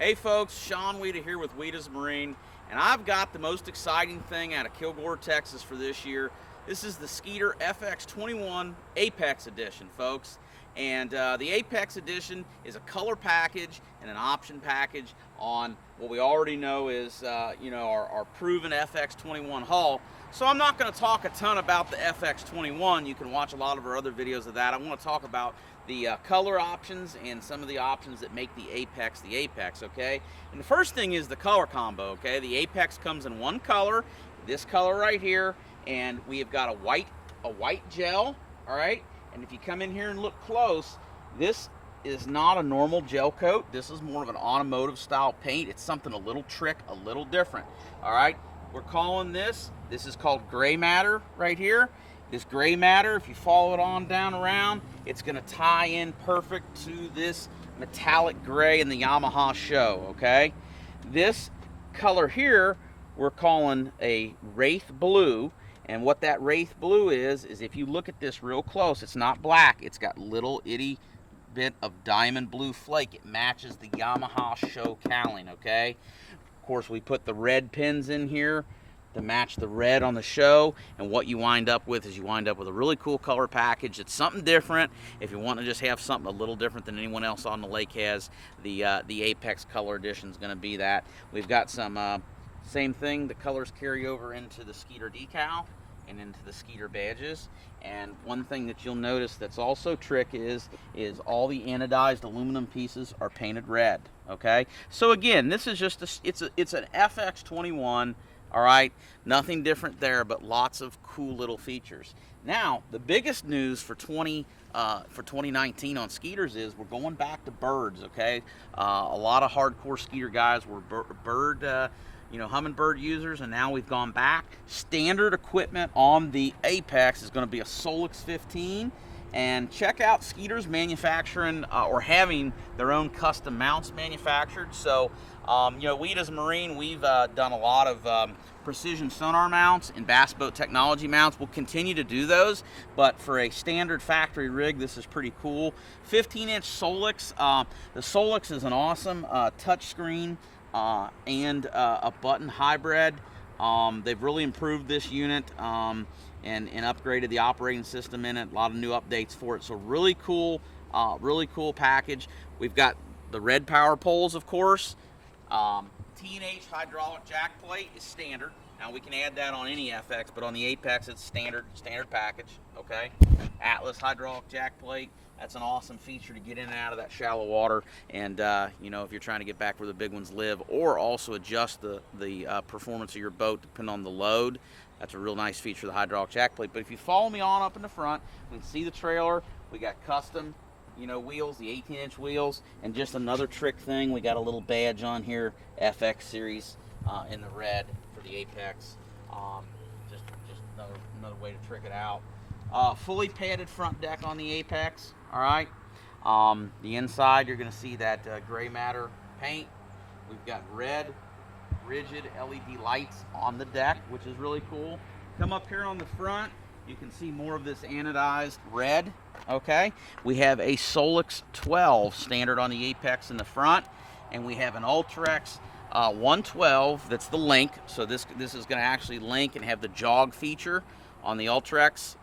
Hey folks, Sean Wieda here with Wiedas Marine, and I've got the most exciting thing out of Kilgore, Texas for this year. This is the Skeeter FX21 Apex Edition, folks. And the Apex Edition is a color package and an option package on what we already know is our proven FX21 hull. So I'm not going to talk a ton about the FX21. You can watch a lot of our other videos of that. I want to talk about the color options and some of the options that make the Apex, okay? And the first thing is the color combo, okay? The Apex comes in one color, this color right here, and we have got a white gel, all right? And if you come in here and look close, this is not a normal gel coat. This is more of an automotive style paint. It's something a little a little different, all right? We're calling this is called gray matter right here. This gray matter, if you follow it on down around, it's gonna tie in perfect to this metallic gray in the Yamaha show, okay? This color here, we're calling a Wraith Blue. And what that Wraith Blue is if you look at this real close, it's not black. It's got little itty bit of diamond blue flake. It matches the Yamaha show cowling, okay? Of course, we put the red pins in here to match the red on the show, and what you wind up with is a really cool color package. It's something different. If you want to just have something a little different than anyone else on the lake has, the Apex Color Edition is going to be that. We've got some same thing, the colors carry over into the Skeeter decal and into the Skeeter badges. And one thing that you'll notice that's also trick is all the anodized aluminum pieces are painted red, okay? So again, this is just it's an FX21, all right? Nothing different there, but lots of cool little features. Now, the biggest news for 2019 on Skeeters is we're going back to birds, okay? A lot of hardcore Skeeter guys were Humminbird users, and now we've gone back. Standard equipment on the Apex is going to be a Solix 15, and check out Skeeter's manufacturing or having their own custom mounts manufactured. So, Wiedas Marine, we've done a lot of precision sonar mounts and bass boat technology mounts. We'll continue to do those, but for a standard factory rig, this is pretty cool. 15-inch Solix. The Solix is an awesome touchscreen and a button hybrid. They've really improved this unit and upgraded the operating system in it. A lot of new updates for it. So really cool package. We've got the red power poles, of course. T&H hydraulic jack plate is standard. Now we can add that on any FX, but on the Apex it's standard package, okay? Atlas hydraulic jack plate. That's an awesome feature to get in and out of that shallow water, and if you're trying to get back where the big ones live, or also adjust the performance of your boat depending on the load. That's a real nice feature of the hydraulic jack plate. But if you follow me on up in the front, we can see the trailer. We got custom wheels, the 18-inch wheels, and just another trick thing, we got a little badge on here, FX series in the red for the Apex. Just another way to trick it out. Fully padded front deck on the Apex, all right? The inside, you're gonna see that gray matter paint. We've got red rigid LED lights on the deck, which is really cool. Come up here on the front, you can see more of this anodized red, okay? We have a Solix 12 standard on the Apex in the front, and we have an Ultrex 112 that's the link. So this is going to actually link and have the jog feature on the Ultrex.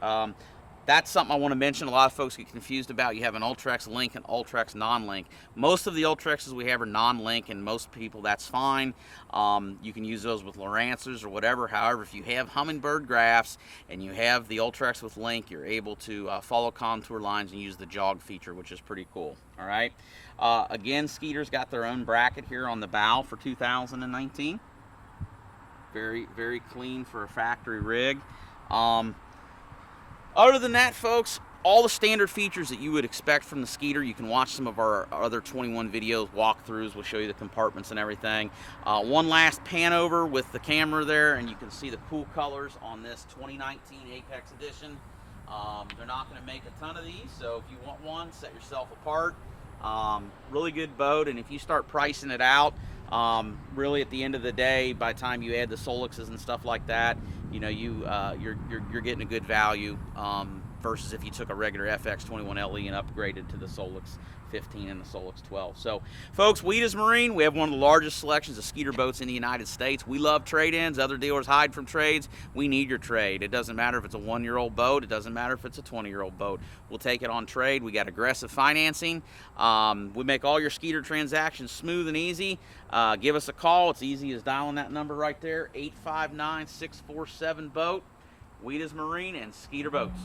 That's something I want to mention. A lot of folks get confused about. You have an Ultrex link and Ultrex non-link. Most of the Ultrexes we have are non-link, and most people, that's fine. You can use those with Lowrancers or whatever. However, if you have Humminbird graphs and you have the Ultrex with link, you're able to follow contour lines and use the jog feature, which is pretty cool. All right. Again, Skeeter's got their own bracket here on the bow for 2019. Very, very clean for a factory rig. Other than that, folks, all the standard features that you would expect from the Skeeter. You can watch some of our other 21 videos, walkthroughs. We'll show you the compartments and everything. One last pan over with the camera there, and you can see the cool colors on this 2019 Apex Edition. They're not going to make a ton of these, so if you want one, set yourself apart. Really good boat, and if you start pricing it out, really at the end of the day, by the time you add the Solixes and stuff like that, you're getting a good value versus if you took a regular FX21LE and upgraded to the Solix 15 and the Solix 12. So, folks, Wiedas Marine, we have one of the largest selections of Skeeter boats in the United States. We love trade-ins. Other dealers hide from trades. We need your trade. It doesn't matter if it's a 1-year-old boat. It doesn't matter if it's a 20-year-old boat. We'll take it on trade. We got aggressive financing. We make all your Skeeter transactions smooth and easy. Give us a call. It's easy as dialing that number right there, 859-647-BOAT. Wiedas Marine and Skeeter Boats.